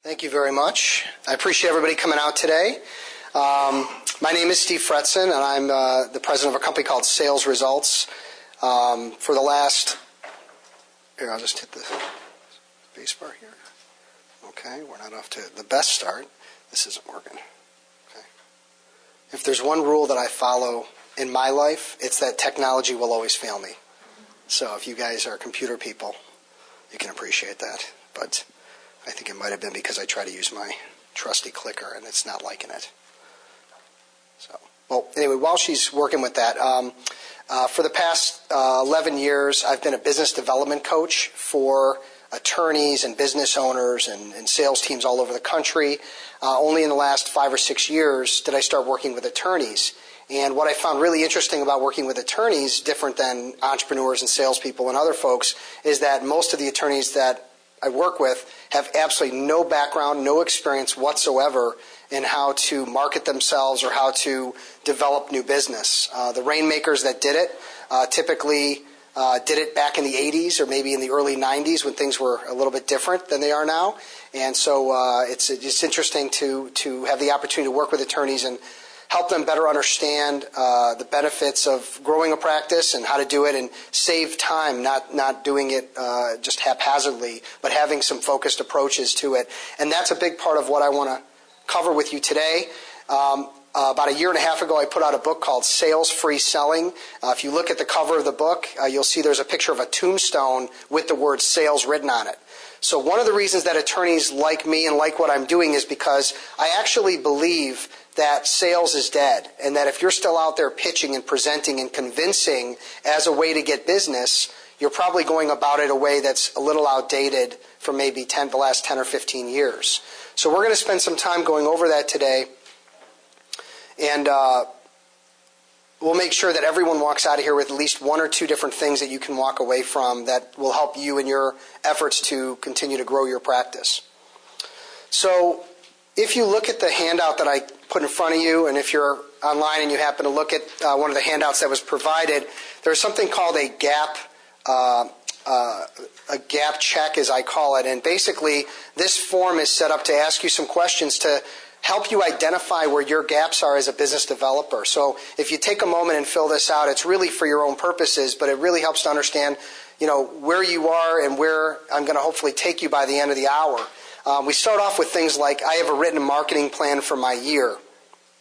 Thank you very much. I appreciate everybody coming out today. My name is Steve Fretzin, and I'm the president of a company called Sales Results. For the last, here, I'll just hit the space bar here. Okay, we're not off to the best start. This isn't working. Okay. If there's one rule that I follow in my life, it's that technology will always fail me. So if you guys are computer people, you can appreciate that. But I think it might have been because I try to use my trusty clicker and it's not liking it. So, well, anyway, while she's working with that, for the past 11 years, I've been a business development coach for attorneys and business owners and sales teams all over the country. Only in the last 5 or 6 years did I start working with attorneys. And what I found really interesting about working with attorneys, different than entrepreneurs and salespeople and other folks, is that most of the attorneys that I work with have absolutely no background, no experience whatsoever in how to market themselves or how to develop new business. The rainmakers that did it typically did it back in the 80s or maybe in the early 90s when things were a little bit different than they are now. And so it's interesting to have the opportunity to work with attorneys and help them better understand the benefits of growing a practice and how to do it and save time, not doing it just haphazardly, but having some focused approaches to it. And that's a big part of what I want to cover with you today. About a year and a half ago, I put out a book called Sales Free Selling. If you look at the cover of the book, you'll see there's a picture of a tombstone with the word sales written on it. So one of the reasons that attorneys like me and like what I'm doing is because I actually believe that sales is dead, and that if you're still out there pitching and presenting and convincing as a way to get business, you're probably going about it a way that's a little outdated from maybe the last 10 or 15 years. So we're going to spend some time going over that today, and we'll make sure that everyone walks out of here with at least 1 or 2 different things that you can walk away from that will help you in your efforts to continue to grow your practice. So if you look at the handout that I put in front of you, and if you're online and you happen to look at one of the handouts that was provided, there's something called a gap check, as I call it. And basically, this form is set up to ask you some questions to help you identify where your gaps are as a business developer. So if you take a moment and fill this out, it's really for your own purposes, but it really helps to understand, where you are and where I'm going to hopefully take you by the end of the hour. We start off with things like, I have a written marketing plan for my year.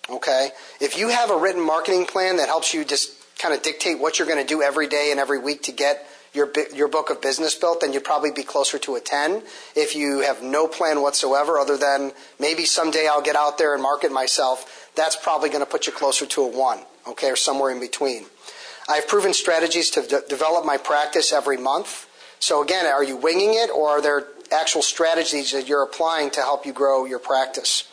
Okay? If you have a written marketing plan that helps you just kind of dictate what you're going to do every day and every week to get your book of business built, then you'd probably be closer to a 10. If you have no plan whatsoever other than maybe someday I'll get out there and market myself, that's probably going to put you closer to a 1, okay, or somewhere in between. I've proven strategies to develop my practice every month. So again, are you winging it, or are there actual strategies that you're applying to help you grow your practice?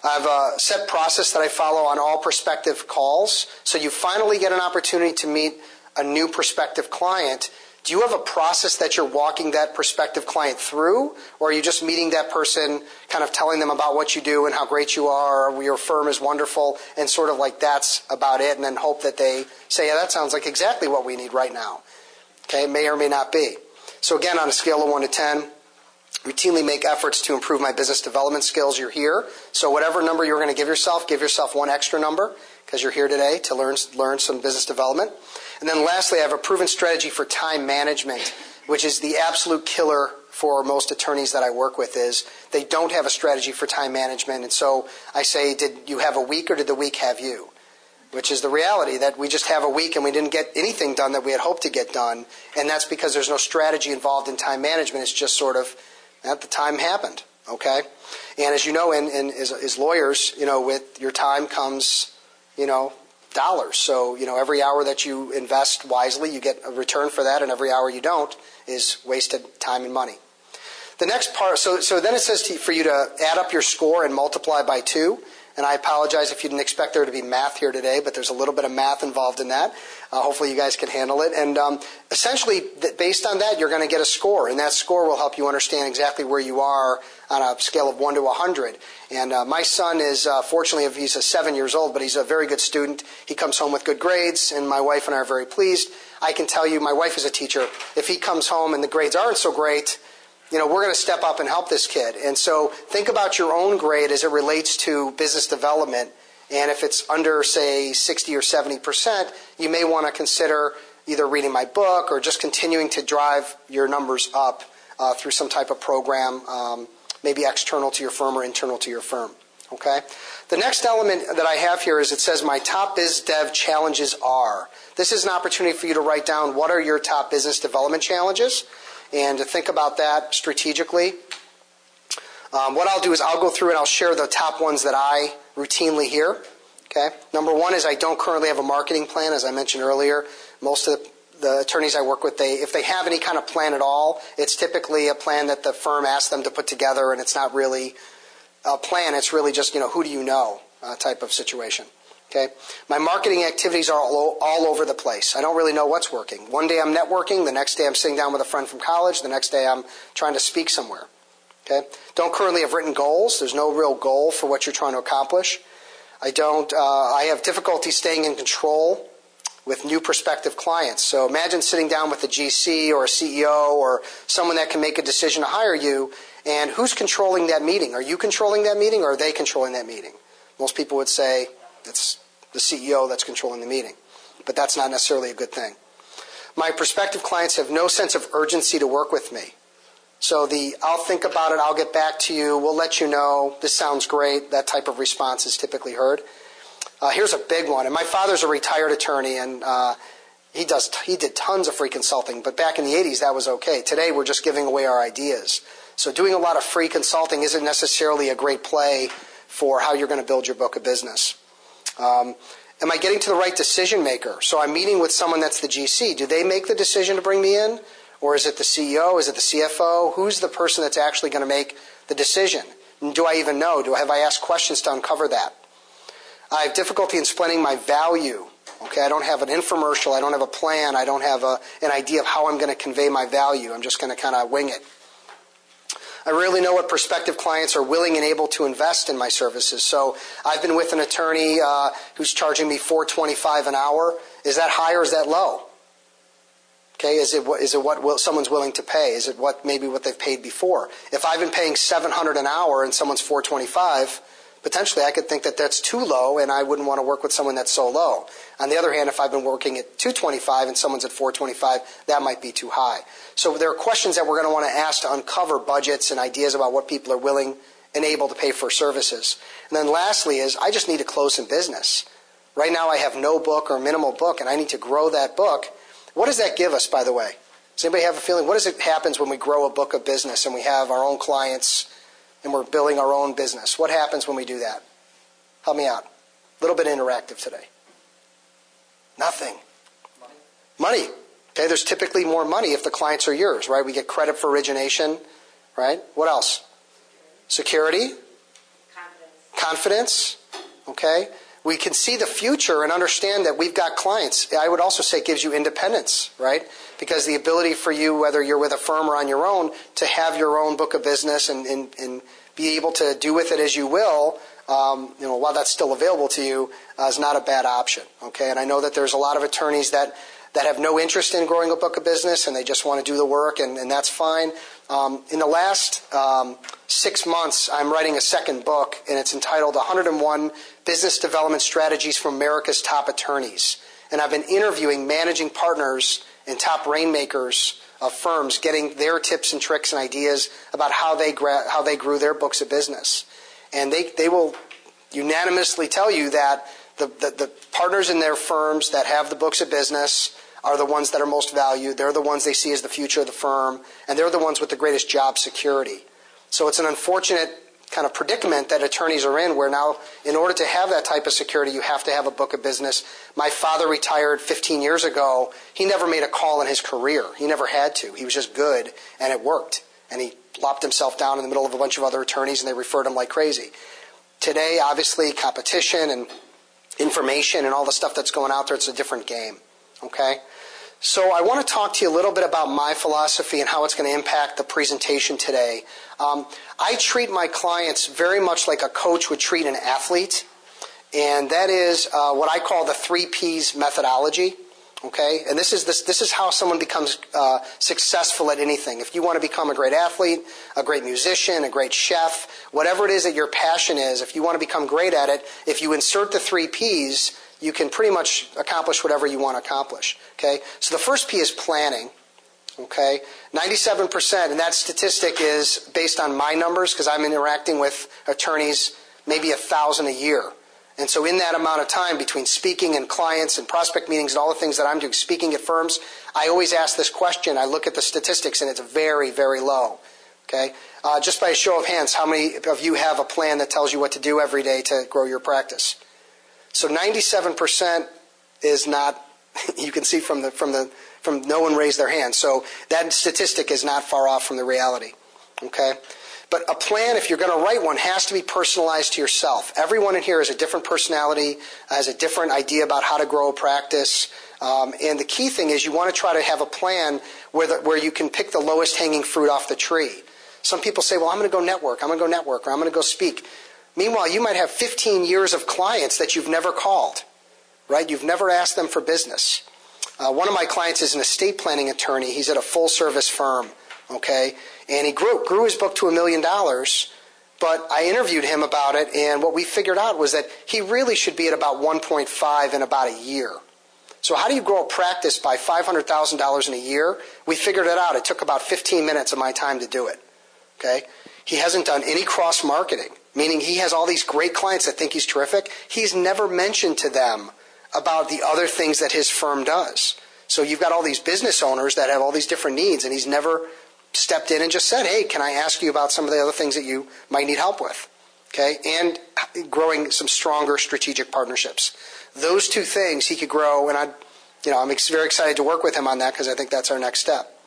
I've a set process that I follow on all prospective calls. So you finally get an opportunity to meet a new prospective client. Do you have a process that you're walking that prospective client through, or are you just meeting that person, kind of telling them about what you do and how great you are, or your firm is wonderful, and sort of like that's about it, and then hope that they say, yeah, that sounds like exactly what we need right now. Okay, may or may not be. So again, on a scale of 1 to 10, routinely make efforts to improve my business development skills. You're here. So whatever number you're going to give yourself 1 extra number because you're here today to learn some business development. And then lastly, I have a proven strategy for time management, which is the absolute killer for most attorneys that I work with, is they don't have a strategy for time management. And so I say, did you have a week or did the week have you? Which is the reality that we just have a week and we didn't get anything done that we had hoped to get done. And that's because there's no strategy involved in time management. It's just sort of, at the time happened, okay? And as you know, as lawyers, with your time comes, dollars. So, every hour that you invest wisely, you get a return for that, and every hour you don't is wasted time and money. The next part, so then it says for you to add up your score and multiply by 2. And I apologize if you didn't expect there to be math here today, but there's a little bit of math involved in that. Hopefully you guys can handle it. And essentially, based on that, you're going to get a score. And that score will help you understand exactly where you are on a scale of 1 to 100. And my son is, fortunately, he's 7 years old, but he's a very good student. He comes home with good grades, and my wife and I are very pleased. I can tell you, my wife is a teacher. If he comes home and the grades aren't so great, we're going to step up and help this kid. And so think about your own grade as it relates to business development. And if it's under, say, 60 or 70%, you may want to consider either reading my book or just continuing to drive your numbers up through some type of program, maybe external to your firm or internal to your firm. Okay? The next element that I have here is it says my top biz dev challenges are. This is an opportunity for you to write down what are your top business development challenges and to think about that strategically. What I'll do is I'll go through and I'll share the top ones that I routinely hear. Okay? Number one is I don't currently have a marketing plan, as I mentioned earlier. Most of the attorneys I work with, if they have any kind of plan at all, it's typically a plan that the firm asks them to put together, and it's not really a plan. It's really just, who do you know type of situation. Okay? My marketing activities are all over the place. I don't really know what's working. One day I'm networking. The next day I'm sitting down with a friend from college. The next day I'm trying to speak somewhere. Okay? Don't currently have written goals. There's no real goal for what you're trying to accomplish. I have difficulty staying in control with new prospective clients. So imagine sitting down with a GC or a CEO or someone that can make a decision to hire you, and who's controlling that meeting? Are you controlling that meeting, or are they controlling that meeting? Most people would say it's the CEO that's controlling the meeting, but that's not necessarily a good thing. My prospective clients have no sense of urgency to work with me. So I'll think about it, I'll get back to you, we'll let you know, this sounds great, that type of response is typically heard. Here's a big one, and my father's a retired attorney, and he did tons of free consulting, but back in the 80s that was okay. Today we're just giving away our ideas. So doing a lot of free consulting isn't necessarily a great play for how you're going to build your book of business. Am I getting to the right decision maker? So I'm meeting with someone that's the GC. Do they make the decision to bring me in? Or is it the CEO? Is it the CFO? Who's the person that's actually going to make the decision? And do I even know? Have I asked questions to uncover that? I have difficulty in explaining my value. Okay, I don't have an infomercial. I don't have a plan. I don't have an idea of how I'm going to convey my value. I'm just going to kind of wing it. I rarely know what prospective clients are willing and able to invest in my services. So I've been with an attorney who's charging me $4.25 an hour. Is that high or is that low? Okay, is it what someone's willing to pay? Is it maybe what they've paid before? If I've been paying $700 an hour and someone's $425, potentially I could think that that's too low, and I wouldn't want to work with someone that's so low. On the other hand, if I've been working at $225 and someone's at $425, that might be too high. So there are questions that we're going to want to ask to uncover budgets and ideas about what people are willing and able to pay for services. And then lastly is I just need to close some business. Right now I have no book or minimal book, and I need to grow that book. What does that give us, by the way? Does anybody have a feeling? What happens when we grow a book of business and we have our own clients and we're building our own business? What happens when we do that? Help me out. A little bit interactive today. Nothing. Money. Okay, there's typically more money if the clients are yours, right? We get credit for origination, right? What else? Security. Confidence. Okay. We can see the future and understand that we've got clients. I would also say it gives you independence, right? Because the ability for you, whether you're with a firm or on your own, to have your own book of business and be able to do with it as you will, while that's still available to you, is not a bad option. Okay, and I know that there's a lot of attorneys that have no interest in growing a book of business and they just want to do the work, and that's fine. In the last 6 months, I'm writing a second book, and it's entitled 101 Business Development Strategies from America's Top Attorneys. And I've been interviewing managing partners and top rainmakers of firms, getting their tips and tricks and ideas about how they grew their books of business. And they will unanimously tell you that the partners in their firms that have the books of business are the ones that are most valued. They're the ones they see as the future of the firm, and they're the ones with the greatest job security. So it's an unfortunate kind of predicament that attorneys are in, where now, in order to have that type of security, you have to have a book of business. My father retired 15 years ago. He never made a call in his career. He never had to. He was just good, and it worked. And he plopped himself down in the middle of a bunch of other attorneys, and they referred him like crazy. Today, obviously, competition and information and all the stuff that's going out there, it's a different game. Okay? So I want to talk to you a little bit about my philosophy and how it's going to impact the presentation today. I treat my clients very much like a coach would treat an athlete, and that is what I call the 3 Ps methodology. Okay, and this is how someone becomes successful at anything. If you want to become a great athlete, a great musician, a great chef, whatever it is that your passion is, if you want to become great at it, if you insert the 3 Ps, you can pretty much accomplish whatever you want to accomplish. Okay, so the first P is planning. Okay, 97%, and that statistic is based on my numbers because I'm interacting with attorneys maybe 1,000 a year. And so in that amount of time between speaking and clients and prospect meetings and all the things that I'm doing, speaking at firms, I always ask this question. I look at the statistics and it's very, very low. Okay? Just by a show of hands, how many of you have a plan that tells you what to do every day to grow your practice? So 97% is not, you can see from no one raised their hand. So that statistic is not far off from the reality. Okay? But a plan, if you're going to write one, has to be personalized to yourself. Everyone in here has a different personality, has a different idea about how to grow a practice. And the key thing is you want to try to have a plan where you can pick the lowest hanging fruit off the tree. Some people say, well, I'm going to go network, or I'm going to go speak. Meanwhile, you might have 15 years of clients that you've never called, right? You've never asked them for business. One of my clients is an estate planning attorney. He's at a full-service firm, okay? And he grew his book to $1 million, but I interviewed him about it, and what we figured out was that he really should be at about 1.5 in about a year. So how do you grow a practice by $500,000 in a year? We figured it out. It took about 15 minutes of my time to do it. Okay? He hasn't done any cross-marketing, meaning he has all these great clients that think he's terrific. He's never mentioned to them about the other things that his firm does. So you've got all these business owners that have all these different needs, and he's never stepped in and just said, hey, can I ask you about some of the other things that you might need help with? Okay, and growing some stronger strategic partnerships. Those 2 things he could grow, and I'm very excited to work with him on that because I think that's our next step.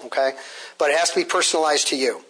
Okay, but it has to be personalized to you.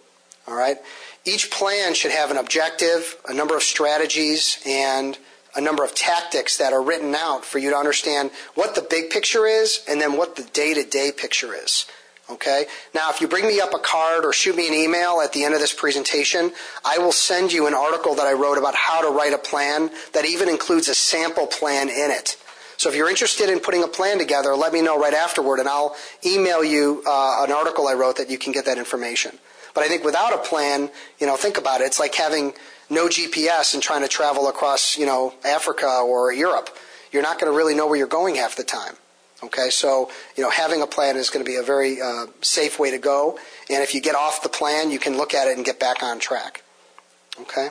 All right, each plan should have an objective, a number of strategies, and a number of tactics that are written out for you to understand what the big picture is and then what the day-to-day picture is. Okay? Now, if you bring me up a card or shoot me an email at the end of this presentation, I will send you an article that I wrote about how to write a plan that even includes a sample plan in it. So if you're interested in putting a plan together, let me know right afterward, and I'll email you an article I wrote that you can get that information. But I think without a plan, think about it. It's like having no GPS and trying to travel across, Africa or Europe. You're not going to really know where you're going half the time. Okay, so having a plan is going to be a very safe way to go. And if you get off the plan, you can look at it and get back on track. Okay,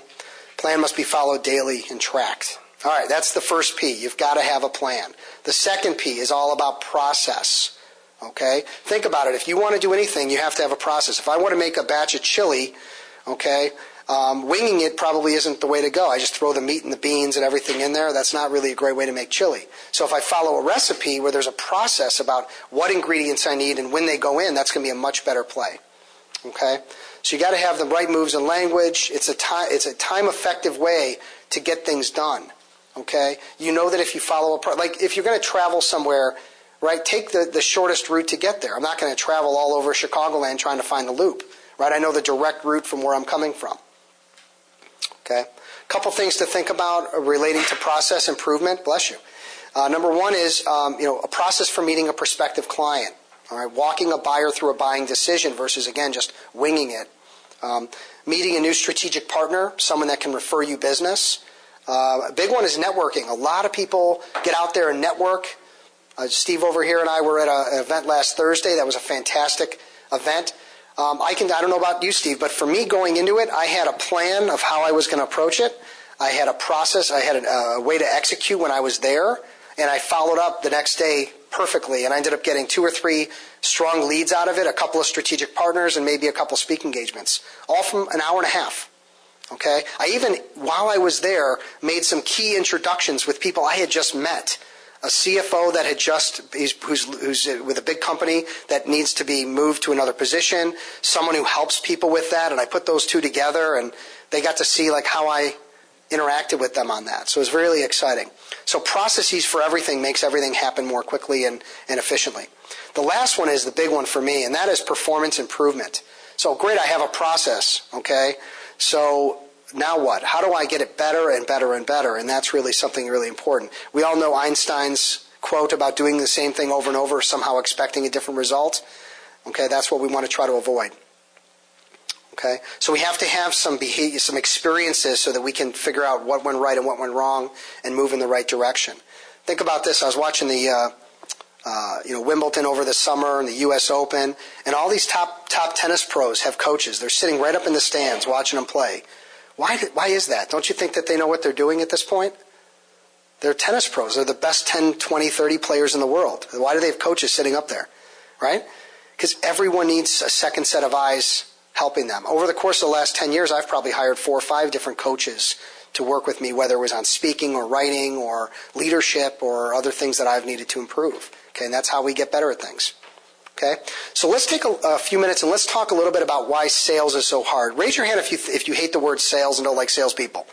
plan must be followed daily and tracked. All right, that's the first P. You've got to have a plan. The second P is all about process. Okay, think about it. If you want to do anything, you have to have a process. If I want to make a batch of chili, okay, winging it probably isn't the way to go. I just throw the meat and the beans and everything in there. That's not really a great way to make chili. So if I follow a recipe where there's a process about what ingredients I need and when they go in, that's going to be a much better play. Okay? So you got to have the right moves and language. It's a time-effective way to get things done. Okay? You know that if you follow if you're going to travel somewhere, right, take the shortest route to get there. I'm not going to travel all over Chicagoland trying to find the loop. Right? I know the direct route from where I'm coming from. Okay, a couple things to think about relating to process improvement. Bless you. Number one is a process for meeting a prospective client. All right, walking a buyer through a buying decision versus again just winging it. Meeting a new strategic partner, someone that can refer you business. A big one is networking. A lot of people get out there and network. Steve over here and I were at an event last Thursday. That was a fantastic event. I don't know about you, Steve, but for me going into it, I had a plan of how I was going to approach it. I had a process. I had a way to execute when I was there, and I followed up the next day perfectly, and I ended up getting 2 or 3 strong leads out of it, a couple of strategic partners, and maybe a couple speaking engagements, all from an hour and a half. Okay? I even, while I was there, made some key introductions with people I had just met. A CFO that who's with a big company that needs to be moved to another position, someone who helps people with that, and I put those 2 together, and they got to see how I interacted with them on that. So it was really exciting. So processes for everything makes everything happen more quickly and efficiently. The last one is the big one for me, and that is performance improvement. So great, I have a process, okay? So now what? How do I get it better and better and better? And that's really something really important. We all know Einstein's quote about doing the same thing over and over, somehow expecting a different result. Okay, that's what we want to try to avoid. Okay, so we have to have some behavior, some experiences so that we can figure out what went right and what went wrong and move in the right direction. Think about this. I was watching the Wimbledon over the summer and the U.S. Open, and all these top tennis pros have coaches. They're sitting right up in the stands watching them play. Why is that? Don't you think that they know what they're doing at this point? They're tennis pros. They're the best 10, 20, 30 players in the world. Why do they have coaches sitting up there? Right? Because everyone needs a second set of eyes helping them. Over the course of the last 10 years, I've probably hired 4 or 5 different coaches to work with me, whether it was on speaking or writing or leadership or other things that I've needed to improve. Okay, and that's how we get better at things. Okay, so let's take a few minutes and let's talk a little bit about why sales is so hard. Raise your hand if you hate the word sales and don't like salespeople.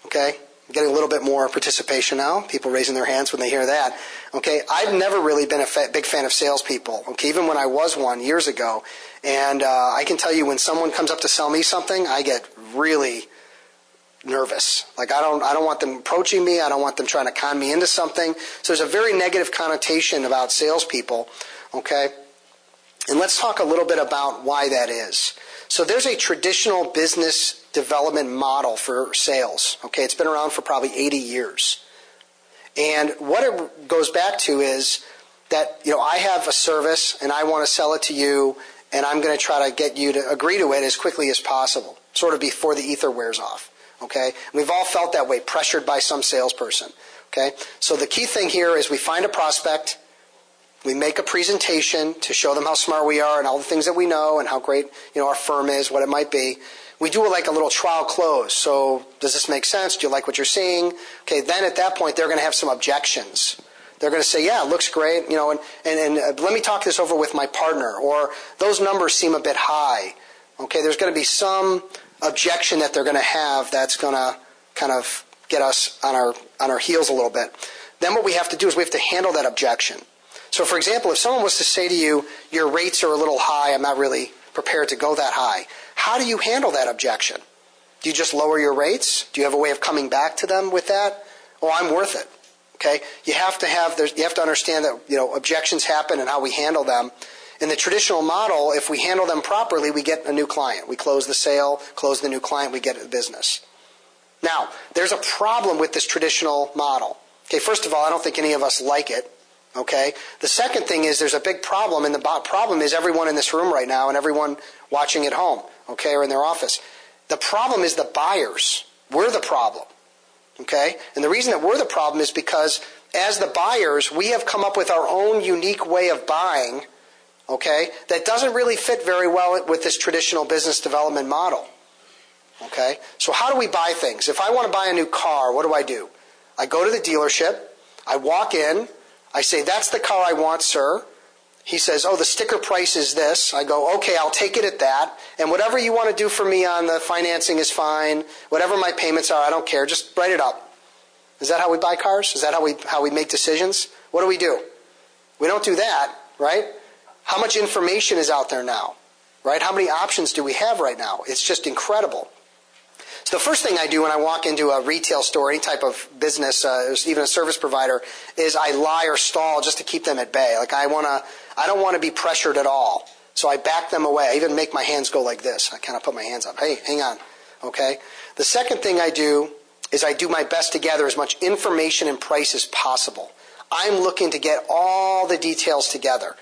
Okay, I'm getting a little bit more participation now. People raising their hands when they hear that. Okay, I've never really been a big fan of salespeople. Okay, even when I was one years ago, and I can tell you when someone comes up to sell me something, I get really nervous. Like I don't want them approaching me. I don't want them trying to con me into something. So there's a very negative connotation about salespeople. Okay, and let's talk a little bit about why that is. So there's a traditional business development model for sales. Okay, it's been around for probably 80 years. And what it goes back to is that, I have a service and I want to sell it to you and I'm going to try to get you to agree to it as quickly as possible, sort of before the ether wears off. Okay? We've all felt that way, pressured by some salesperson. Okay? So the key thing here is we find a prospect, we make a presentation to show them how smart we are and all the things that we know and how great, our firm is, what it might be. We do like a little trial close. So does this make sense? Do you like what you're seeing? Okay, then at that point they're going to have some objections. They're going to say, yeah, it looks great, and let me talk this over with my partner, or those numbers seem a bit high. Okay, there's going to be some objection that they're going to have that's going to kind of get us on our heels a little bit. Then what we have to do is we have to handle that objection. So for example, if someone was to say to you, your rates are a little high, I'm not really prepared to go that high, how do you handle that objection? Do you just lower your rates? Do you have a way of coming back to them with that? Oh, I'm worth it. Okay, you have to understand that objections happen and how we handle them. In the traditional model, if we handle them properly, we get a new client. We close the sale, close the new client, we get the business. Now, there's a problem with this traditional model. Okay, first of all, I don't think any of us like it. Okay, the second thing is there's a big problem, and the problem is everyone in this room right now and everyone watching at home, okay, or in their office. The problem is the buyers. We're the problem. Okay? And the reason that we're the problem is because as the buyers, we have come up with our own unique way of buying, okay, that doesn't really fit very well with this traditional business development model. Okay? So how do we buy things? If I want to buy a new car, what do? I go to the dealership, I walk in, I say, that's the car I want, sir. He says, oh, the sticker price is this. I go, okay, I'll take it at that. And whatever you want to do for me on the financing is fine. Whatever my payments are, I don't care. Just write it up. Is that how we buy cars? Is that how we make decisions? What do? We don't do that, right? How much information is out there now, right? How many options do we have right now? It's just incredible. So the first thing I do when I walk into a retail store, any type of business, even a service provider, is I lie or stall just to keep them at bay. Like I don't want to be pressured at all. So I back them away. I even make my hands go like this. I kind of put my hands up. Hey, hang on. Okay? The second thing I do is I do my best to gather as much information and price as possible. I'm looking to get all the details together.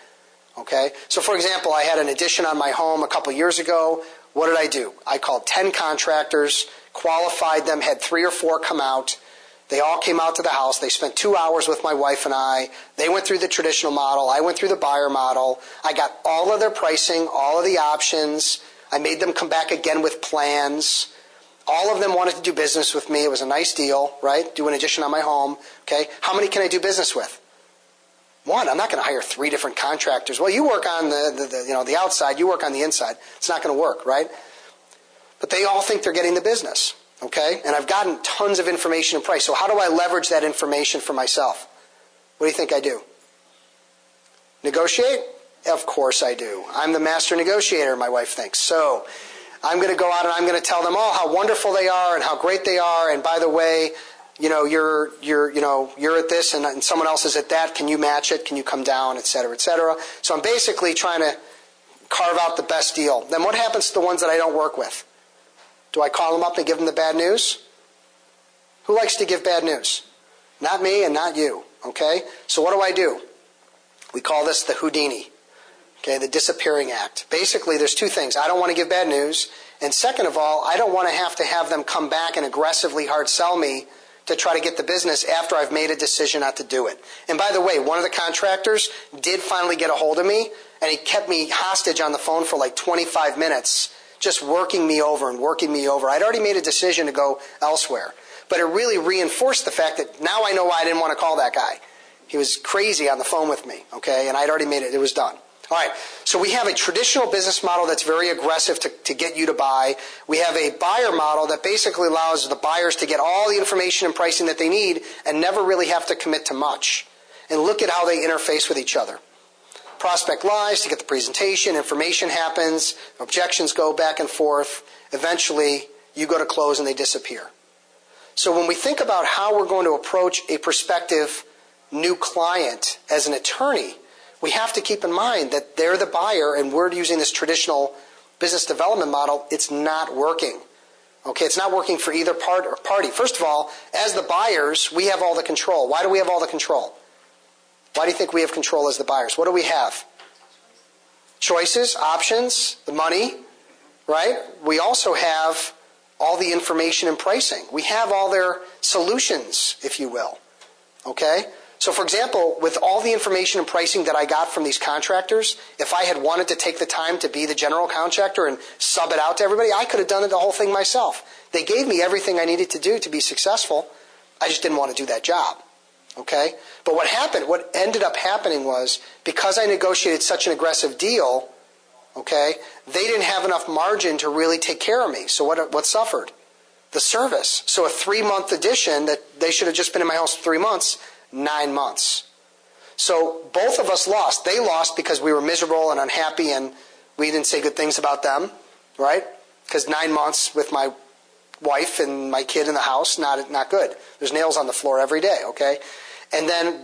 Okay? So for example, I had an addition on my home a couple years ago. What did I do? I called 10 contractors, qualified them, had 3 or 4 come out. They all came out to the house. They spent 2 hours with my wife and I. They went through the traditional model. I went through the buyer model. I got all of their pricing, all of the options. I made them come back again with plans. All of them wanted to do business with me. It was a nice deal, right? Do an addition on my home. Okay, how many can I do business with? 1. I'm not going to hire 3 different contractors. Well, you work on the outside. You work on the inside. It's not going to work, right? But they all think they're getting the business. Okay? And I've gotten tons of information and price. So how do I leverage that information for myself? What do you think I do? Negotiate? Of course I do. I'm the master negotiator, my wife thinks. So I'm going to go out and I'm going to tell them all how wonderful they are and how great they are. And by the way, you're at this and someone else is at that. Can you match it? Can you come down, et cetera, et cetera. So I'm basically trying to carve out the best deal. Then what happens to the ones that I don't work with? Do I call them up and give them the bad news? Who likes to give bad news? Not me and not you, okay? So what do? We call this the Houdini, okay, the disappearing act. Basically, there's two things. I don't want to give bad news, and second of all, I don't want to have them come back and aggressively hard sell me to try to get the business after I've made a decision not to do it. And by the way, one of the contractors did finally get a hold of me, and he kept me hostage on the phone for like 25 minutes, just working me over and working me over. I'd already made a decision to go elsewhere. But it really reinforced the fact that now I know why I didn't want to call that guy. He was crazy on the phone with me, okay? And I'd already made it. It was done. All right, so we have a traditional business model that's very aggressive to get you to buy. We have a buyer model that basically allows the buyers to get all the information and pricing that they need and never really have to commit to much. And look at how they interface with each other. Prospect lies to get the presentation, information happens, objections go back and forth. Eventually, you go to close and they disappear. So when we think about how we're going to approach a prospective new client as an attorney, we have to keep in mind that they're the buyer and we're using this traditional business development model. It's not working. Okay, it's not working for either party. First of all, as the buyers, we have all the control. Why do we have all the control? Why do you think we have control as the buyers? What do we have? Choices, options, the money, right? We also have all the information and pricing. We have all their solutions, if you will. Okay? So for example, with all the information and pricing that I got from these contractors, if I had wanted to take the time to be the general contractor and sub it out to everybody, I could have done the whole thing myself. They gave me everything I needed to do to be successful. I just didn't want to do that job. Okay? But what ended up happening was, because I negotiated such an aggressive deal, okay, they didn't have enough margin to really take care of me. So what suffered? The service. So a 3-month addition that they should have just been in my house for 3 months, 9 months. So both of us lost. They lost because we were miserable and unhappy and we didn't say good things about them, right? Because 9 months with my wife and my kid in the house, not good. There's nails on the floor every day, okay? And then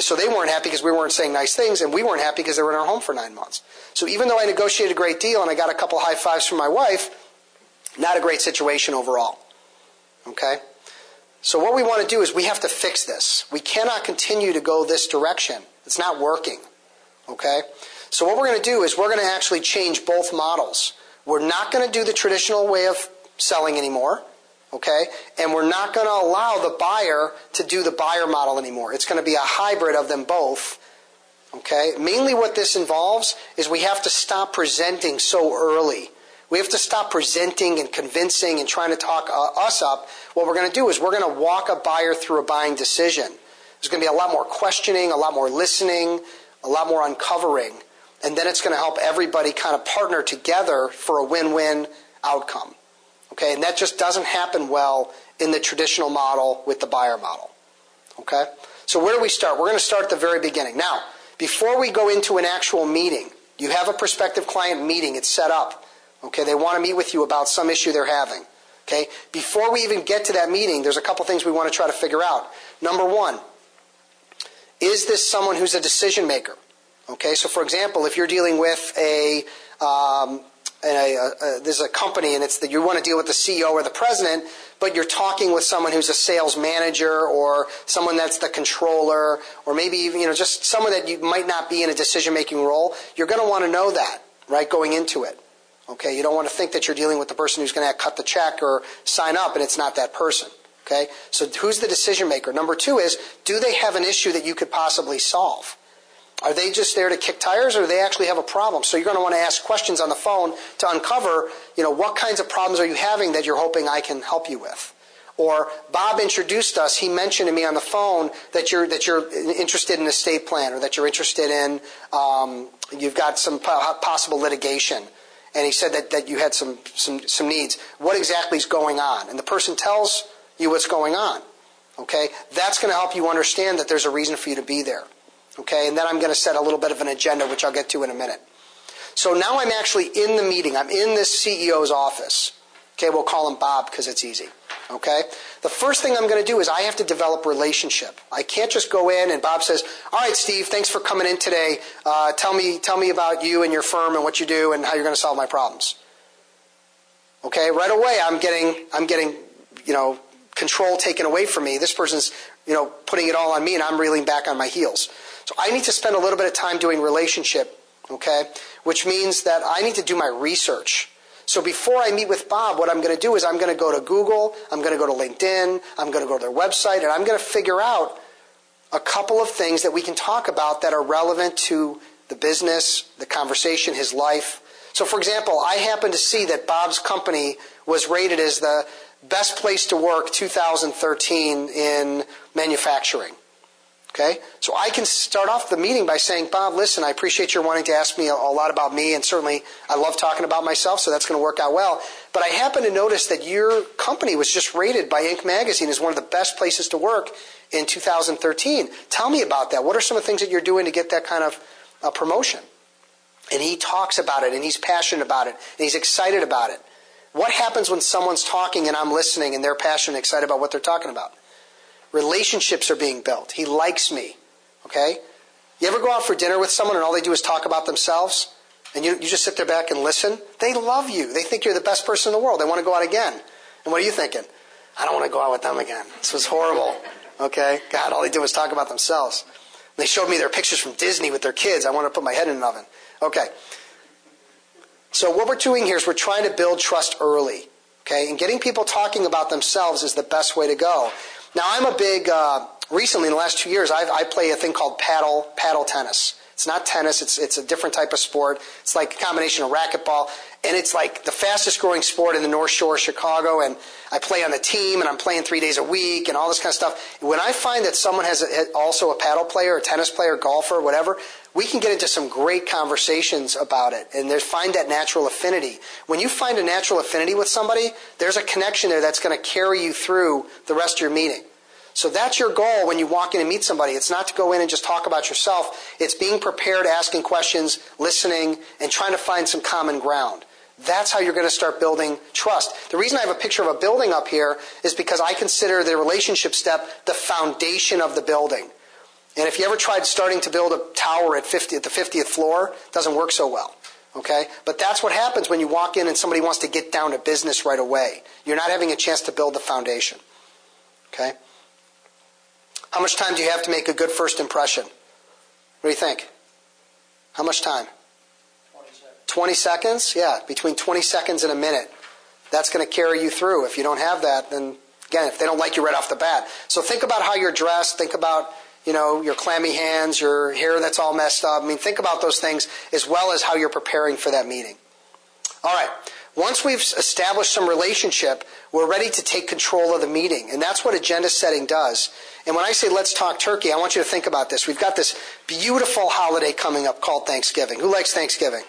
so they weren't happy because we weren't saying nice things, and we weren't happy because they were in our home for 9 months. So even though I negotiated a great deal and I got a couple high fives from my wife, not a great situation overall. Okay? So what we want to do is we have to fix this. We cannot continue to go this direction. It's not working. Okay? So what we're going to do is we're going to actually change both models. We're not going to do the traditional way of selling anymore. Okay? And we're not going to allow the buyer to do the buyer model anymore. It's going to be a hybrid of them both. Okay? Mainly what this involves is we have to stop presenting so early. We have to stop presenting and convincing and trying to talk us up. What we're going to do is we're going to walk a buyer through a buying decision. There's going to be a lot more questioning, a lot more listening, a lot more uncovering. And then it's going to help everybody kind of partner together for a win-win outcome. Okay, and that just doesn't happen well in the traditional model with the buyer model. Okay, so where do we start? We're going to start at the very beginning. Now, before we go into an actual meeting, you have a prospective client meeting. It's set up. Okay, they want to meet with you about some issue they're having. Okay, before we even get to that meeting, there's a couple things we want to try to figure out. Number one, is this someone who's a decision maker? Okay, so for example, if you're dealing with there's a company and it's that you want to deal with the CEO or the president, but you're talking with someone who's a sales manager or someone that's the controller or maybe even just someone that you might not be in a decision-making role, you're going to want to know that, right, going into it. Okay, you don't want to think that you're dealing with the person who's going to cut the check or sign up and it's not that person. Okay, so who's the decision maker? Number two is, do they have an issue that you could possibly solve? Are they just there to kick tires or do they actually have a problem? So you're going to want to ask questions on the phone to uncover, what kinds of problems are you having that you're hoping I can help you with? Or Bob introduced us, he mentioned to me on the phone that you're interested in an estate plan or that you're interested in, you've got some possible litigation. And he said that you had some needs. What exactly is going on? And the person tells you what's going on. Okay? That's going to help you understand that there's a reason for you to be there. Okay? And then I'm going to set a little bit of an agenda, which I'll get to in a minute. So now I'm actually in the meeting. I'm in this CEO's office. Okay, we'll call him Bob because it's easy. Okay? The first thing I'm going to do is I have to develop relationship. I can't just go in and Bob says, all right, Steve, thanks for coming in today. Tell me about you and your firm and what you do and how you're going to solve my problems. Okay? Right away, I'm getting control taken away from me. This person's, putting it all on me and I'm reeling back on my heels. So I need to spend a little bit of time doing relationship, okay? Which means that I need to do my research. So before I meet with Bob, what I'm going to do is I'm going to go to Google, I'm going to go to LinkedIn, I'm going to go to their website, and I'm going to figure out a couple of things that we can talk about that are relevant to the business, the conversation, his life. So for example, I happen to see that Bob's company was rated as the best place to work 2013 in manufacturing. Okay? So I can start off the meeting by saying, Bob, listen, I appreciate your wanting to ask me a lot about me, and certainly I love talking about myself, so that's going to work out well. But I happen to notice that your company was just rated by Inc. magazine as one of the best places to work in 2013. Tell me about that. What are some of the things that you're doing to get that kind of promotion? And he talks about it, and he's passionate about it, and he's excited about it. What happens when someone's talking and I'm listening and they're passionate and excited about what they're talking about? Relationships are being built. He likes me. Okay? You ever go out for dinner with someone and all they do is talk about themselves? And you just sit there back and listen? They love you. They think you're the best person in the world. They want to go out again. And what are you thinking? I don't want to go out with them again. This was horrible. Okay? God, all they did was talk about themselves. They showed me their pictures from Disney with their kids. I want to put my head in an oven. Okay. So what we're doing here is we're trying to build trust early. Okay? And getting people talking about themselves is the best way to go. Now, I'm a big, recently in the last 2 years, I play a thing called paddle tennis. It's not tennis, it's a different type of sport. It's like a combination of racquetball, and it's like the fastest growing sport in the North Shore of Chicago, and I play on the team, and I'm playing 3 days a week, and all this kind of stuff. When I find that someone has also a paddle player, a tennis player, golfer, whatever, we can get into some great conversations about it, and find that natural affinity. When you find a natural affinity with somebody, there's a connection there that's going to carry you through the rest of your meeting. So that's your goal when you walk in and meet somebody. It's not to go in and just talk about yourself. It's being prepared, asking questions, listening, and trying to find some common ground. That's how you're going to start building trust. The reason I have a picture of a building up here is because I consider the relationship step the foundation of the building. And if you ever tried starting to build a tower at the 50th floor, it doesn't work so well. Okay? But that's what happens when you walk in and somebody wants to get down to business right away. You're not having a chance to build the foundation. Okay? How much time do you have to make a good first impression? What do you think? How much time? 20 seconds. 20 seconds? Yeah, between 20 seconds and a minute. That's going to carry you through. If you don't have that, then, again, if they don't like you right off the bat. So think about how you're dressed. Think about, your clammy hands, your hair that's all messed up. Think about those things as well as how you're preparing for that meeting. All right. Once we've established some relationship, we're ready to take control of the meeting. And that's what agenda setting does. And when I say let's talk turkey, I want you to think about this. We've got this beautiful holiday coming up called Thanksgiving. Who likes Thanksgiving?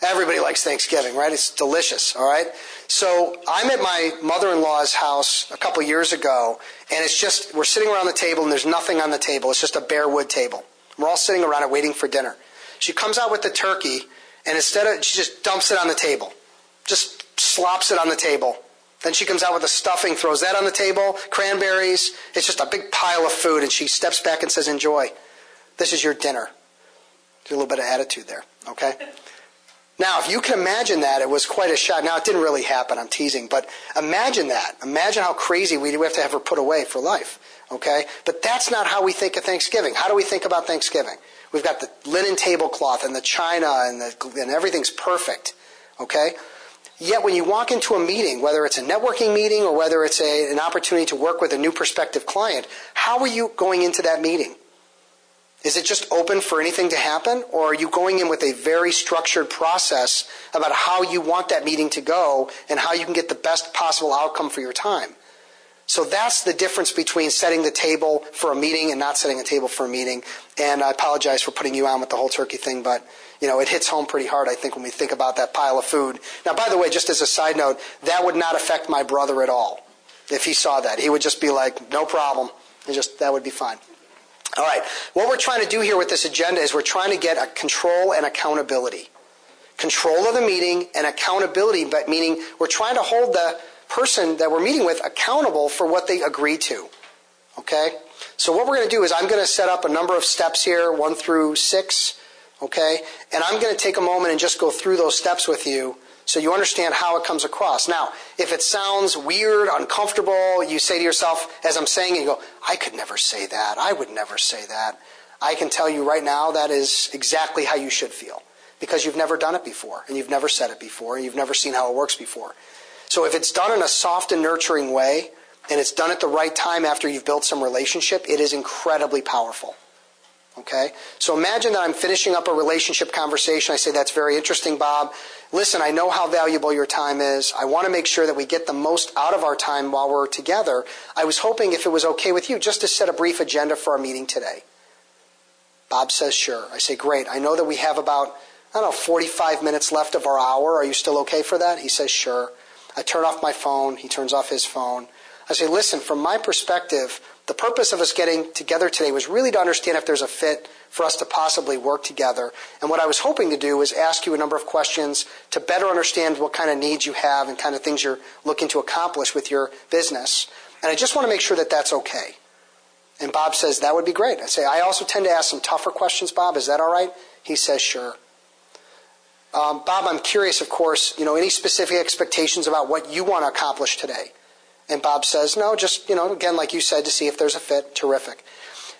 Everybody likes Thanksgiving, right? It's delicious, all right? So I'm at my mother-in-law's house a couple years ago, and it's just, we're sitting around the table, and there's nothing on the table. It's just a bare wood table. We're all sitting around it waiting for dinner. She comes out with the turkey, and she just dumps it on the table. Just slops it on the table. Then she comes out with the stuffing, throws that on the table, cranberries. It's just a big pile of food, and she steps back and says, enjoy. This is your dinner. There's a little bit of attitude there, okay? Now, if you can imagine that, it was quite a shock. Now, it didn't really happen. I'm teasing. But imagine that. Imagine how crazy we have to have her put away for life, okay? But that's not how we think of Thanksgiving. How do we think about Thanksgiving? We've got the linen tablecloth and the china and everything's perfect, okay? Yet when you walk into a meeting, whether it's a networking meeting or whether it's an opportunity to work with a new prospective client, how are you going into that meeting? Is it just open for anything to happen, or are you going in with a very structured process about how you want that meeting to go and how you can get the best possible outcome for your time? So that's the difference between setting the table for a meeting and not setting a table for a meeting. And I apologize for putting you on with the whole turkey thing, but it hits home pretty hard, I think, when we think about that pile of food. Now, by the way, just as a side note, that would not affect my brother at all if he saw that. He would just be like, no problem. That would be fine. All right. What we're trying to do here with this agenda is we're trying to get a control and accountability. Control of the meeting and accountability, but meaning we're trying to hold the person that we're meeting with accountable for what they agreed to. Okay? So what we're going to do is I'm going to set up a number of steps here, 1 through 6. Okay? And I'm going to take a moment and just go through those steps with you so you understand how it comes across. Now, if it sounds weird, uncomfortable, you say to yourself, as I'm saying it, you go, I could never say that. I would never say that. I can tell you right now that is exactly how you should feel, because you've never done it before, and you've never said it before, and you've never seen how it works before. So if it's done in a soft and nurturing way, and it's done at the right time after you've built some relationship, it is incredibly powerful. Okay? So imagine that I'm finishing up a relationship conversation. I say, that's very interesting, Bob. Listen, I know how valuable your time is. I want to make sure that we get the most out of our time while we're together. I was hoping, if it was okay with you, just to set a brief agenda for our meeting today. Bob says, sure. I say, great. I know that we have about, 45 minutes left of our hour. Are you still okay for that? He says, sure. I turn off my phone. He turns off his phone. I say, listen, from my perspective, the purpose of us getting together today was really to understand if there's a fit for us to possibly work together. And what I was hoping to do was ask you a number of questions to better understand what kind of needs you have and kind of things you're looking to accomplish with your business. And I just want to make sure that that's okay. And Bob says, that would be great. I say, I also tend to ask some tougher questions, Bob. Is that all right? He says, sure. Bob, I'm curious, of course, any specific expectations about what you want to accomplish today? And Bob says, no, just, again, like you said, to see if there's a fit. Terrific.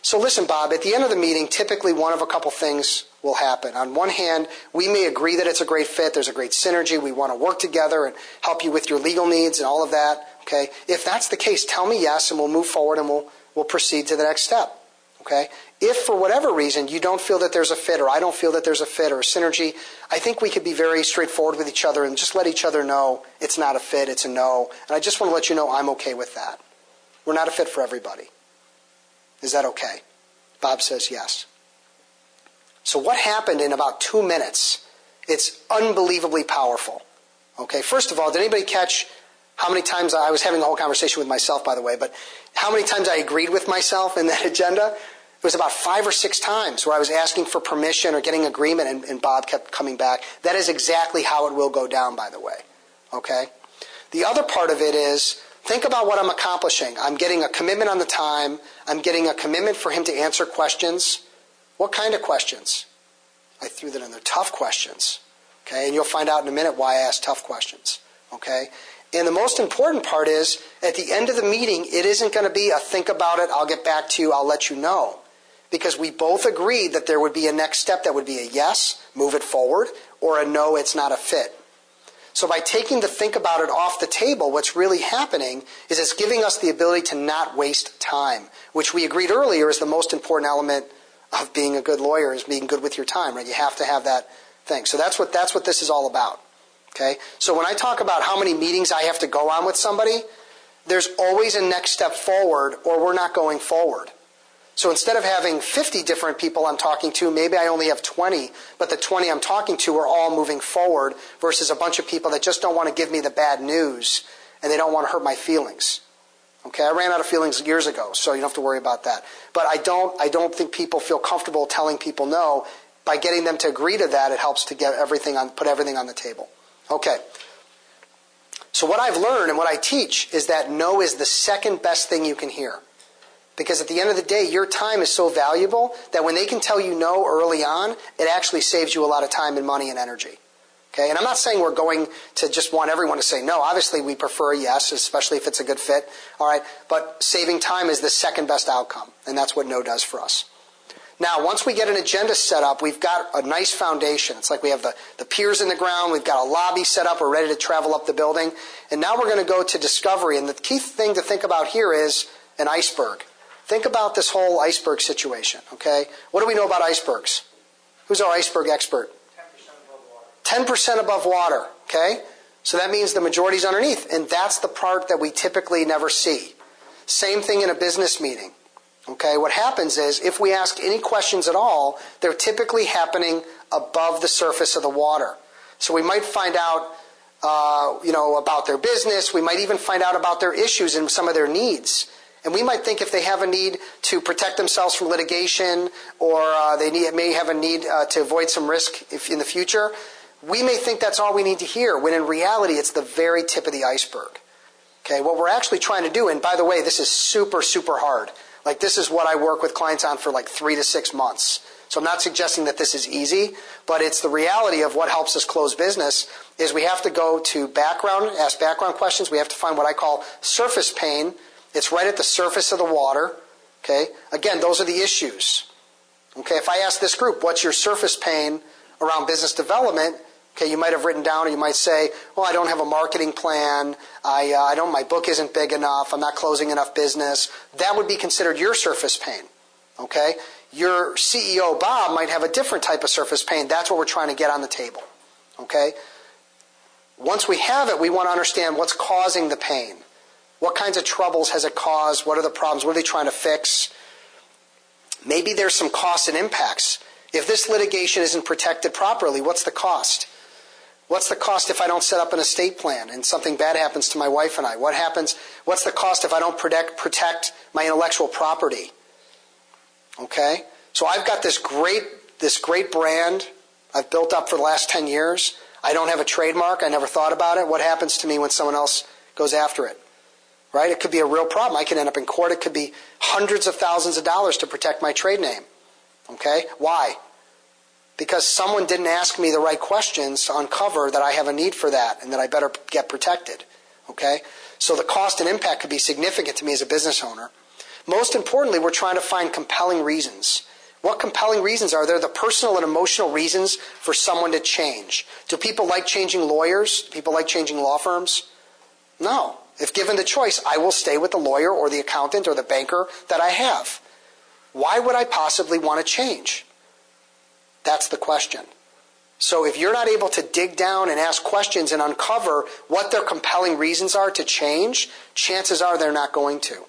So listen, Bob, at the end of the meeting, typically one of a couple things will happen. On one hand, we may agree that it's a great fit. There's a great synergy. We want to work together and help you with your legal needs and all of that. Okay? If that's the case, tell me yes, and we'll move forward and we'll proceed to the next step. Okay? If for whatever reason you don't feel that there's a fit, or I don't feel that there's a fit or a synergy, I think we could be very straightforward with each other and just let each other know it's not a fit, it's a no. And I just want to let you know I'm okay with that. We're not a fit for everybody. Is that okay? Bob says yes. So what happened in about 2 minutes? It's unbelievably powerful. Okay, first of all, did anybody catch how many times I was having a whole conversation with myself, by the way, but how many times I agreed with myself in that agenda? It was about 5 or 6 times where I was asking for permission or getting agreement, and Bob kept coming back. That is exactly how it will go down, by the way. Okay? The other part of it is, think about what I'm accomplishing. I'm getting a commitment on the time. I'm getting a commitment for him to answer questions. What kind of questions? I threw that in there. Tough questions. Okay? And you'll find out in a minute why I ask tough questions. Okay? And the most important part is, at the end of the meeting, it isn't going to be a think about it, I'll get back to you, I'll let you know. Because we both agreed that there would be a next step that would be a yes, move it forward, or a no, it's not a fit. So by taking the think about it off the table, what's really happening is it's giving us the ability to not waste time, which we agreed earlier is the most important element of being a good lawyer, is being good with your time, right? You have to have that thing. So that's what this is all about. Okay? So when I talk about how many meetings I have to go on with somebody, there's always a next step forward, or we're not going forward. So instead of having 50 different people I'm talking to, maybe I only have 20, but the 20 I'm talking to are all moving forward versus a bunch of people that just don't want to give me the bad news and they don't want to hurt my feelings. Okay, I ran out of feelings years ago, so you don't have to worry about that. But I don't think people feel comfortable telling people no. By getting them to agree to that, it helps to get put everything on the table. Okay. So what I've learned and what I teach is that no is the second best thing you can hear. Because at the end of the day, your time is so valuable that when they can tell you no early on, it actually saves you a lot of time and money and energy. Okay? And I'm not saying we're going to just want everyone to say no. Obviously, we prefer yes, especially if it's a good fit. All right? But saving time is the second best outcome, and that's what no does for us. Now, once we get an agenda set up, we've got a nice foundation. It's like we have the piers in the ground. We've got a lobby set up. We're ready to travel up the building. And now we're going to go to discovery. And the key thing to think about here is an iceberg. Think about this whole iceberg situation, okay? What do we know about icebergs? Who's our iceberg expert? 10% above water. 10% above water, okay? So that means the majority's underneath, and that's the part that we typically never see. Same thing in a business meeting, okay? What happens is, if we ask any questions at all, they're typically happening above the surface of the water. So we might find out, about their business. We might even find out about their issues and some of their needs. And we might think if they have a need to protect themselves from litigation, or may have a need to avoid some risk in the future, we may think that's all we need to hear, when in reality it's the very tip of the iceberg. Okay, what we're actually trying to do, and by the way, this is super, super hard. Like this is what I work with clients on for like 3 to 6 months. So I'm not suggesting that this is easy, but it's the reality of what helps us close business is we have to go to background, ask background questions. We have to find what I call surface pain. It's right at the surface of the water. Okay, again, those are the issues. Okay, if I ask this group, what's your surface pain around business development? Okay, you might have written down, or you might say, well, I don't have a marketing plan. My book isn't big enough. I'm not closing enough business. That would be considered your surface pain. Okay, your CEO, Bob, might have a different type of surface pain. That's what we're trying to get on the table. Okay, once we have it, we want to understand what's causing the pain. What kinds of troubles has it caused? What are the problems? What are they trying to fix? Maybe there's some costs and impacts. If this litigation isn't protected properly, what's the cost? What's the cost if I don't set up an estate plan and something bad happens to my wife and I? What's the cost if I don't protect my intellectual property? Okay? So I've got this great brand I've built up for the last 10 years. I don't have a trademark. I never thought about it. What happens to me when someone else goes after it? Right? It could be a real problem. I could end up in court. It could be hundreds of thousands of dollars to protect my trade name. Okay? Why? Because someone didn't ask me the right questions to uncover that I have a need for that and that I better get protected. Okay? So the cost and impact could be significant to me as a business owner. Most importantly, we're trying to find compelling reasons. What compelling reasons are there? The personal and emotional reasons for someone to change. Do people like changing lawyers? Do people like changing law firms? No. If given the choice, I will stay with the lawyer or the accountant or the banker that I have. Why would I possibly want to change? That's the question. So if you're not able to dig down and ask questions and uncover what their compelling reasons are to change, chances are they're not going to.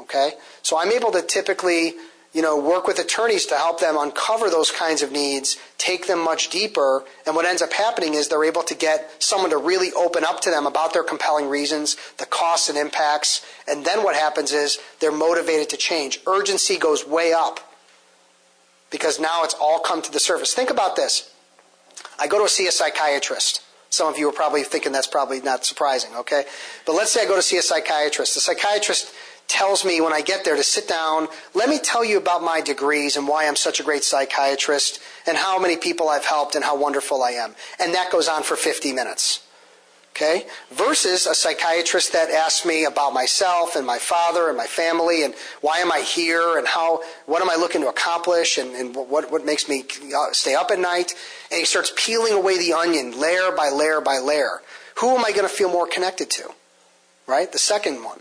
Okay? So I'm able to typically, work with attorneys to help them uncover those kinds of needs, take them much deeper, and what ends up happening is they're able to get someone to really open up to them about their compelling reasons, the costs and impacts, and then what happens is they're motivated to change. Urgency goes way up because now it's all come to the surface. Think about this. I go to see a psychiatrist. Some of you are probably thinking that's probably not surprising, okay? But let's say I go to see a psychiatrist. The psychiatrist tells me when I get there to sit down, let me tell you about my degrees and why I'm such a great psychiatrist and how many people I've helped and how wonderful I am. And that goes on for 50 minutes. Okay? Versus a psychiatrist that asks me about myself and my father and my family and why am I here and what am I looking to accomplish and what makes me stay up at night. And he starts peeling away the onion layer by layer by layer. Who am I going to feel more connected to? Right? The second one.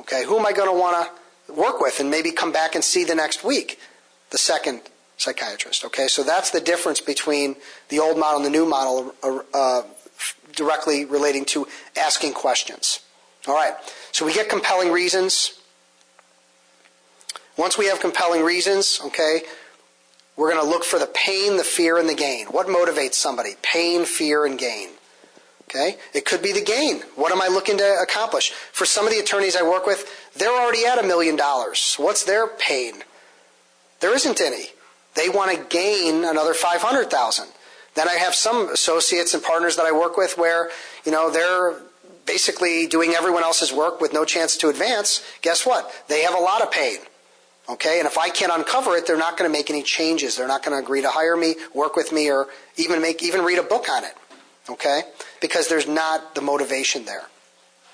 Okay, who am I going to want to work with and maybe come back and see the next week? The second psychiatrist. Okay, so that's the difference between the old model and the new model directly relating to asking questions. All right, so we get compelling reasons. Once we have compelling reasons, okay, we're going to look for the pain, the fear, and the gain. What motivates somebody? Pain, fear, and gain. Okay? It could be the gain. What am I looking to accomplish? For some of the attorneys I work with, they're already at $1 million. What's their pain? There isn't any. They want to gain another $500,000. Then I have some associates and partners that I work with where, they're basically doing everyone else's work with no chance to advance. Guess what? They have a lot of pain. Okay? And if I can't uncover it, they're not going to make any changes. They're not going to agree to hire me, work with me, or even read a book on it. Okay? Because there's not the motivation there.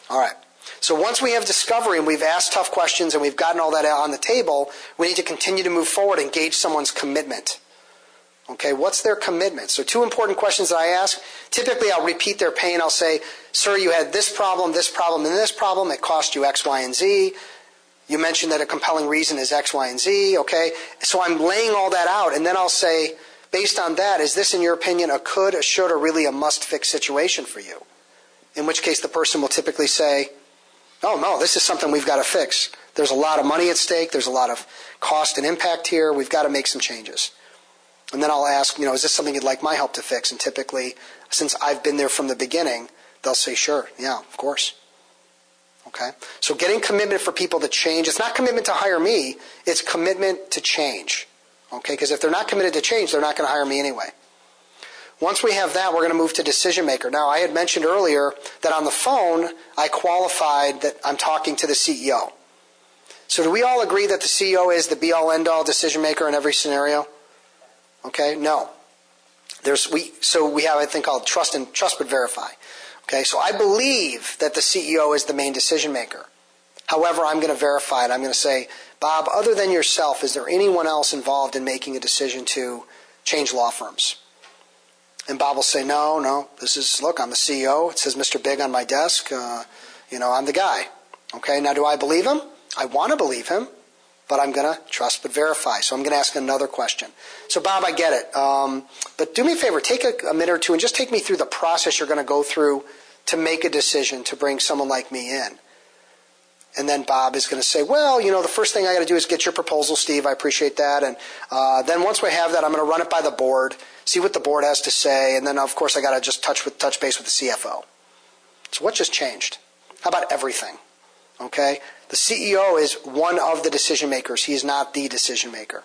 All right. So once we have discovery and we've asked tough questions and we've gotten all that out on the table, we need to continue to move forward and gauge someone's commitment. Okay, what's their commitment? So 2 important questions that I ask. Typically, I'll repeat their pain. I'll say, sir, you had this problem, and this problem. It cost you X, Y, and Z. You mentioned that a compelling reason is X, Y, and Z. Okay, so I'm laying all that out, and then I'll say, based on that, is this, in your opinion, a could, a should, or really a must-fix situation for you? In which case the person will typically say, oh, no, this is something we've got to fix. There's a lot of money at stake. There's a lot of cost and impact here. We've got to make some changes. And then I'll ask, is this something you'd like my help to fix? And typically, since I've been there from the beginning, they'll say, sure, yeah, of course. Okay? So getting commitment for people to change, it's not commitment to hire me, it's commitment to change. Okay, because if they're not committed to change, they're not going to hire me anyway. Once we have that, we're going to move to decision maker. Now, I had mentioned earlier that on the phone, I qualified that I'm talking to the CEO. So do we all agree that the CEO is the be-all, end-all decision maker in every scenario? Okay, no. So we have a thing called trust but verify. Okay, so I believe that the CEO is the main decision maker. However, I'm going to verify it. I'm going to say, Bob, other than yourself, is there anyone else involved in making a decision to change law firms? And Bob will say, no, look, I'm the CEO. It says Mr. Big on my desk. I'm the guy. Okay, now do I believe him? I want to believe him, but I'm going to trust but verify. So I'm going to ask another question. So Bob, I get it. But do me a favor, take a minute or two and just take me through the process you're going to go through to make a decision to bring someone like me in. And then Bob is going to say, well, the first thing I got to do is get your proposal, Steve. I appreciate that. And then once we have that, I'm going to run it by the board, see what the board has to say. And then, of course, I got to just touch base with the CFO. So what just changed? How about everything? Okay? The CEO is one of the decision makers. He is not the decision maker.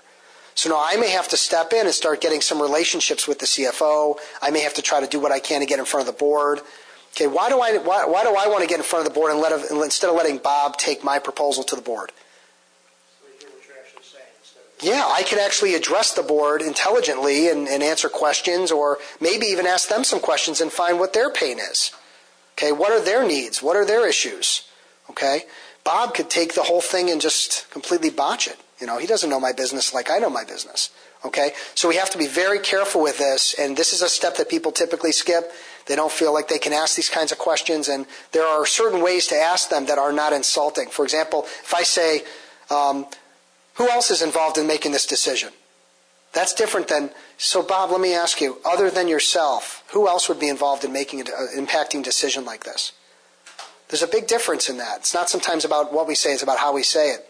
So now I may have to step in and start getting some relationships with the CFO. I may have to try to do what I can to get in front of the board. Okay, why do I want to get in front of the board and instead of letting Bob take my proposal to the board? So you hear what you're actually saying instead of... Yeah, I can actually address the board intelligently and answer questions, or maybe even ask them some questions and find what their pain is. Okay, what are their needs? What are their issues? Okay, Bob could take the whole thing and just completely botch it. He doesn't know my business like I know my business. Okay, so we have to be very careful with this, and this is a step that people typically skip. They don't feel like they can ask these kinds of questions, and there are certain ways to ask them that are not insulting. For example, if I say, who else is involved in making this decision? That's different than, so Bob, let me ask you, other than yourself, who else would be involved in making an impacting decision like this? There's a big difference in that. It's not sometimes about what we say, it's about how we say it.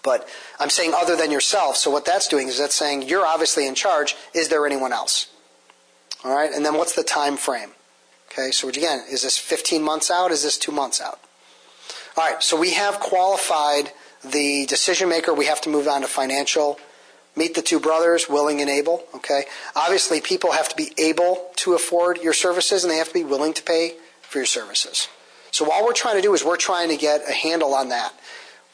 But I'm saying other than yourself, so what that's doing is that's saying you're obviously in charge. Is there anyone else? All right, and then what's the time frame? Okay, so again, is this 15 months out? Is this 2 months out? All right, so we have qualified the decision maker. We have to move on to financial. Meet the two brothers, willing and able. Okay, obviously people have to be able to afford your services, and they have to be willing to pay for your services. So all we're trying to do is we're trying to get a handle on that.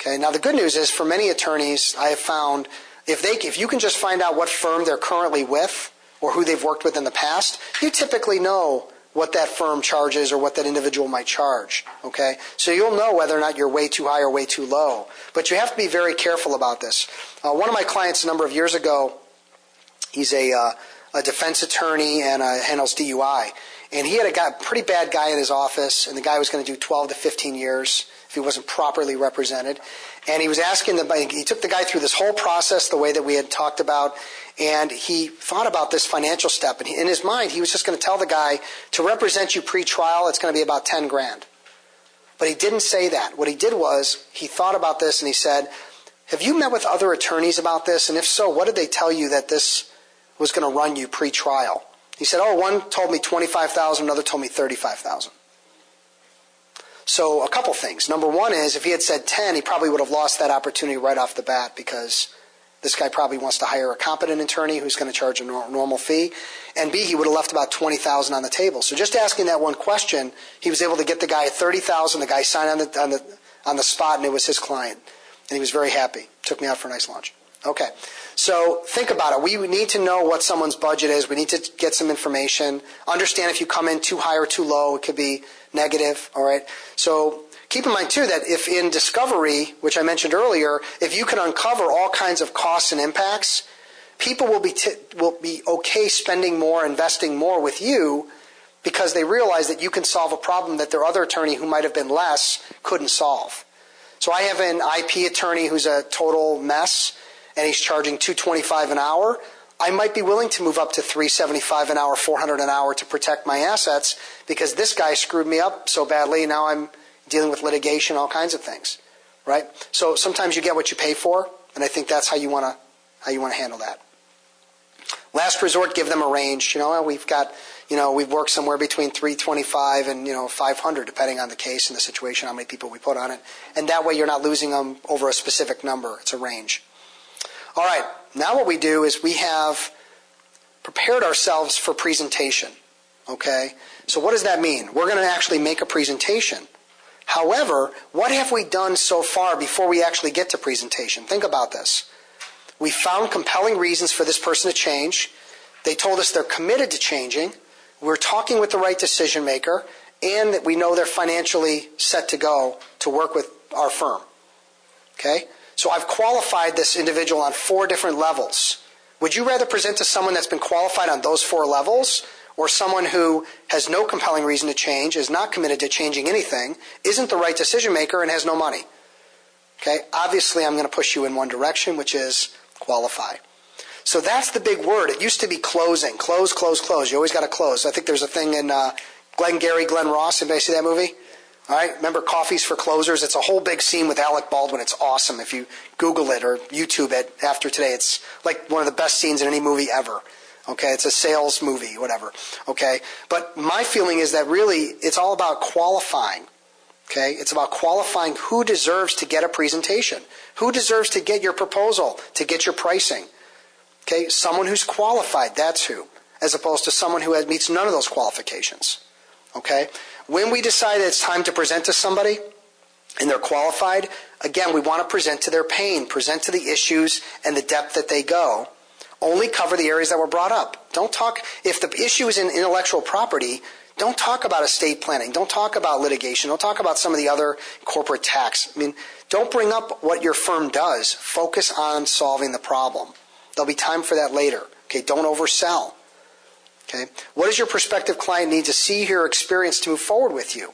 Okay, now the good news is for many attorneys, I have found if you can just find out what firm they're currently with or who they've worked with in the past, you typically know what that firm charges or what that individual might charge. Okay, so you'll know whether or not you're way too high or way too low. But you have to be very careful about this. One of my clients a number of years ago, he's a defense attorney and handles DUI. And he had a pretty bad guy in his office, and the guy was going to do 12 to 15 years if he wasn't properly represented. And he was he took the guy through this whole process the way that we had talked about, and he thought about this financial step. And in his mind, he was just going to tell the guy, to represent you pre-trial, it's going to be about 10 grand. But he didn't say that. What he did was, he thought about this and he said, have you met with other attorneys about this? And if so, what did they tell you that this was going to run you pre-trial? He said, one told me $25,000, another told me $35,000. So a couple things. Number one is, if he had said 10, he probably would have lost that opportunity right off the bat, because this guy probably wants to hire a competent attorney who's going to charge a normal fee. And B, he would have left about $20,000 on the table. So just asking that one question, he was able to get the guy at $30,000. The guy signed on the spot, and it was his client. And he was very happy. Took me out for a nice lunch. Okay, so think about it. We need to know what someone's budget is. We need to get some information. Understand if you come in too high or too low, it could be negative, all right? So keep in mind, too, that if in discovery, which I mentioned earlier, if you can uncover all kinds of costs and impacts, people will be okay spending more, investing more with you, because they realize that you can solve a problem that their other attorney, who might have been less, couldn't solve. So I have an IP attorney who's a total mess, and he's charging $225 an hour. I might be willing to move up to $375 an hour, $400 an hour to protect my assets, because this guy screwed me up so badly. Now I'm dealing with litigation, all kinds of things, right? So sometimes you get what you pay for, and I think that's how you want to handle that. Last resort, give them a range. We've worked somewhere between $325 and $500, depending on the case and the situation, how many people we put on it, and that way you're not losing them over a specific number. It's a range. All right, now what we do is we have prepared ourselves for presentation. Okay? So what does that mean? We're going to actually make a presentation. However, what have we done so far before we actually get to presentation? Think about this. We found compelling reasons for this person to change. They told us they're committed to changing. We're talking with the right decision maker, and that we know they're financially set to go to work with our firm. Okay? So I've qualified this individual on 4 different levels. Would you rather present to someone that's been qualified on those 4 levels, or someone who has no compelling reason to change, is not committed to changing anything, isn't the right decision maker, and has no money? Okay? Obviously, I'm going to push you in one direction, which is qualify. So that's the big word. It used to be closing. Close, close, close. You always got to close. I think there's a thing in Glengarry Glen Ross. Anybody see that movie? All right. Remember Coffees for Closers? It's a whole big scene with Alec Baldwin. It's awesome. If you Google it or YouTube it after today, it's like one of the best scenes in any movie ever. Okay. It's a sales movie, whatever. Okay. But my feeling is that really it's all about qualifying. Okay. It's about qualifying who deserves to get a presentation. Who deserves to get your proposal, to get your pricing. Okay. Someone who's qualified. That's who. As opposed to someone who meets none of those qualifications. Okay? When we decide that it's time to present to somebody and they're qualified, again, we want to present to their pain, present to the issues and the depth that they go. Only cover the areas that were brought up. Don't talk, if the issue is in intellectual property, don't talk about estate planning. Don't talk about litigation. Don't talk about some of the other corporate tax. I mean, don't bring up what your firm does. Focus on solving the problem. There'll be time for that later. Okay? Don't oversell. Okay. What does your prospective client need to see, hear, or experience to move forward with you?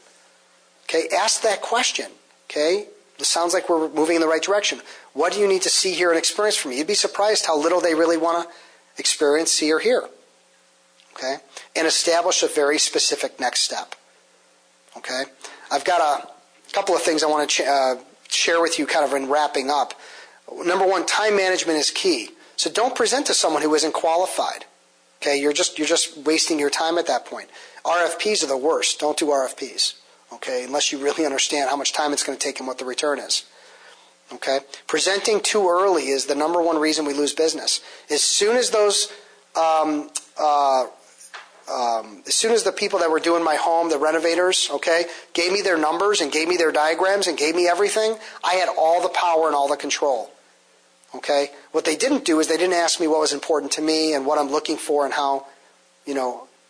Okay. Ask that question. Okay. It sounds like we're moving in the right direction. What do you need to see, hear, and experience from me? You'd be surprised how little they really want to experience, see, or hear. Okay. And establish a very specific next step. Okay. I've got a couple of things I want to share with you kind of in wrapping up. Number 1, time management is key. So don't present to someone who isn't qualified. Okay, you're just wasting your time at that point. RFPs are the worst. Don't do RFPs. Okay, unless you really understand how much time it's going to take and what the return is. Okay, presenting too early is the number 1 reason we lose business. As soon as those, as soon as the people that were doing my home, the renovators, okay, gave me their numbers and gave me their diagrams and gave me everything, I had all the power and all the control. Okay? What they didn't do is they didn't ask me what was important to me and what I'm looking for and how,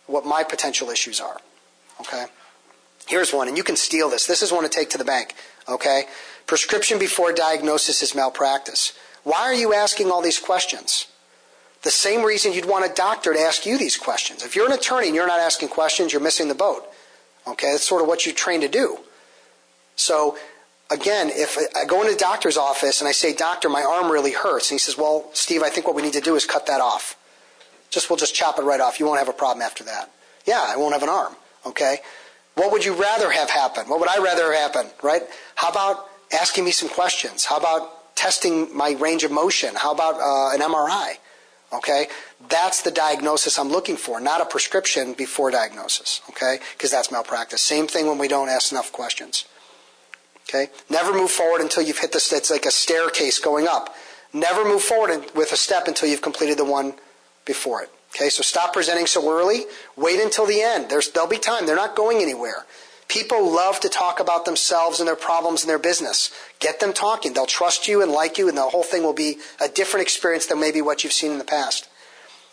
what my potential issues are. Okay? Here's one, and you can steal this. This is one to take to the bank. Okay? Prescription before diagnosis is malpractice. Why are you asking all these questions? The same reason you'd want a doctor to ask you these questions. If you're an attorney and you're not asking questions, you're missing the boat. Okay? That's sort of what you're trained to do. So, again, if I go into the doctor's office and I say, "Doctor, my arm really hurts," and he says, "Well, Steve, I think what we need to do is cut that off. We'll just chop it right off. You won't have a problem after that." Yeah, I won't have an arm. Okay? What would you rather have happen? What would I rather have happen? Right? How about asking me some questions? How about testing my range of motion? How about an MRI? Okay? That's the diagnosis I'm looking for, not a prescription before diagnosis. Okay? Because that's malpractice. Same thing when we don't ask enough questions. Okay? Never move forward until you've hit this. It's like a staircase going up. Never move forward with a step until you've completed the one before it. Okay? So stop presenting so early. Wait until the end. There'll be time. They're not going anywhere. People love to talk about themselves and their problems and their business. Get them talking. They'll trust you and like you, and the whole thing will be a different experience than maybe what you've seen in the past.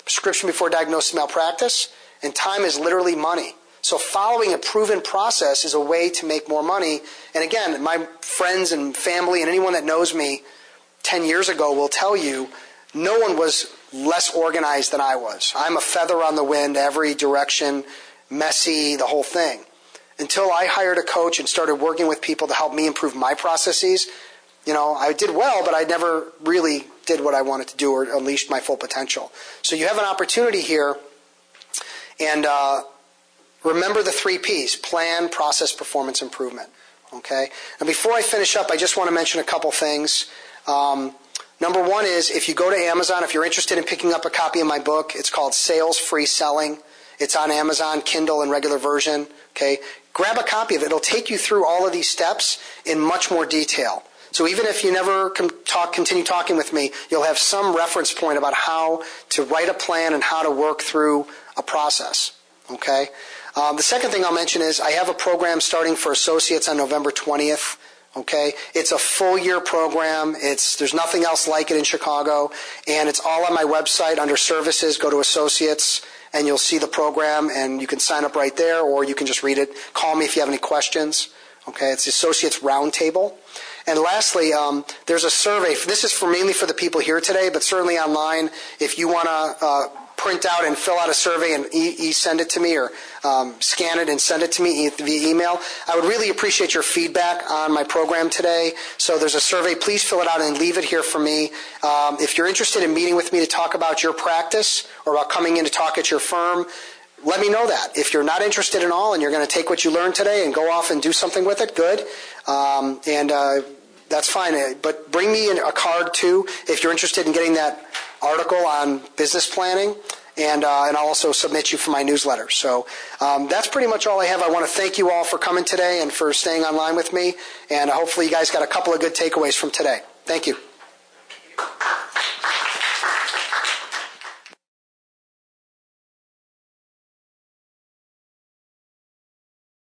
Prescription before diagnosis malpractice, and time is literally money. So following a proven process is a way to make more money. And again, my friends and family and anyone that knows me 10 years ago will tell you no one was less organized than I was. I'm a feather on the wind, every direction, messy, the whole thing. Until I hired a coach and started working with people to help me improve my processes, I did well, but I never really did what I wanted to do or unleashed my full potential. So you have an opportunity here, and remember the 3 Ps: plan, process, performance, improvement. Okay? And before I finish up, I just want to mention a couple things. Number 1 is, if you go to Amazon, if you're interested in picking up a copy of my book, it's called Sales Free Selling. It's on Amazon, Kindle, and regular version. Okay? Grab a copy of it. It'll take you through all of these steps in much more detail. So even if you never continue talking with me, you'll have some reference point about how to write a plan and how to work through a process. Okay? The second thing I'll mention is I have a program starting for associates on November 20th. Okay? It's a full year program. There's nothing else like it in Chicago, and it's all on my website under services. Go to associates and you'll see the program, and you can sign up right there, or you can just read it. Call me if you have any questions. Okay? It's the Associates Roundtable. And lastly, there's a survey. This is mainly for the people here today, but certainly online, if you want to print out and fill out a survey and send it to me, or scan it and send it to me via email, I would really appreciate your feedback on my program today. So there's a survey. Please fill it out and leave it here for me. If you're interested in meeting with me to talk about your practice or about coming in to talk at your firm, let me know that. If you're not interested at all and you're going to take what you learned today and go off and do something with it, good. That's fine. But bring me a card, too, if you're interested in getting that article on business planning, and I'll also submit you for my newsletter. So that's pretty much all I have. I want to thank you all for coming today and for staying online with me, and hopefully you guys got a couple of good takeaways from today. Thank you.